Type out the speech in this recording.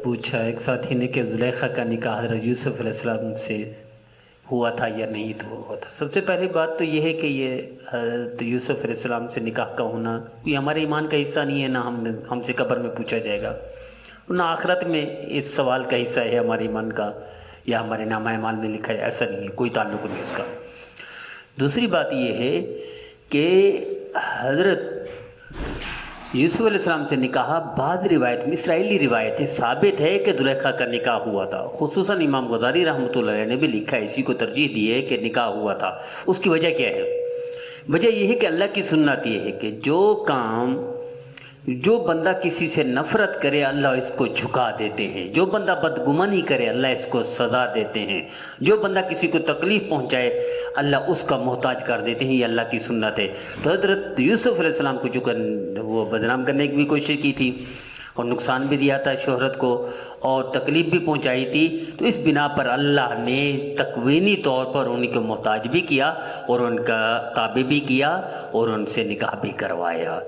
پوچھا ایک ساتھی نے کہ زلیخا کا نکاح حضرت یوسف علیہ السلام سے ہوا تھا یا نہیں تو ہوا تھا۔ سب سے پہلی بات تو یہ ہے کہ یہ حضرت یوسف علیہ السلام سے نکاح کا ہونا یہ ہمارے ایمان کا حصہ نہیں ہے، نہ ہم سے قبر میں پوچھا جائے گا، نہ آخرت میں اس سوال کا حصہ ہے ہمارے ایمان کا یا ہمارے نامہ اعمال میں لکھا ہے، ایسا نہیں ہے، کوئی تعلق نہیں اس کا۔ دوسری بات یہ ہے کہ حضرت یوسف علیہ السلام سے نکاح بعض روایت میں اسرائیلی روایت ہے، ثابت ہے کہ زلیخا کا نکاح ہوا تھا، خصوصاً امام غزالی رحمۃ اللہ علیہ نے بھی لکھا ہے، اسی کو ترجیح دی ہے کہ نکاح ہوا تھا۔ اس کی وجہ کیا ہے؟ وجہ یہ ہے کہ اللہ کی سنت یہ ہے کہ جو بندہ کسی سے نفرت کرے اللہ اس کو جھکا دیتے ہیں، جو بندہ بدگمانی کرے اللہ اس کو سزا دیتے ہیں، جو بندہ کسی کو تکلیف پہنچائے اللہ اس کا محتاج کر دیتے ہیں، یہ اللہ کی سنت ہے۔ تو حضرت یوسف علیہ السلام کو چونکہ وہ بدنام کرنے کی بھی کوشش کی تھی اور نقصان بھی دیا تھا شہرت کو اور تکلیف بھی پہنچائی تھی، تو اس بنا پر اللہ نے تکوینی طور پر ان کو محتاج بھی کیا اور ان کا تابع بھی کیا اور ان سے نکاح بھی کروایا۔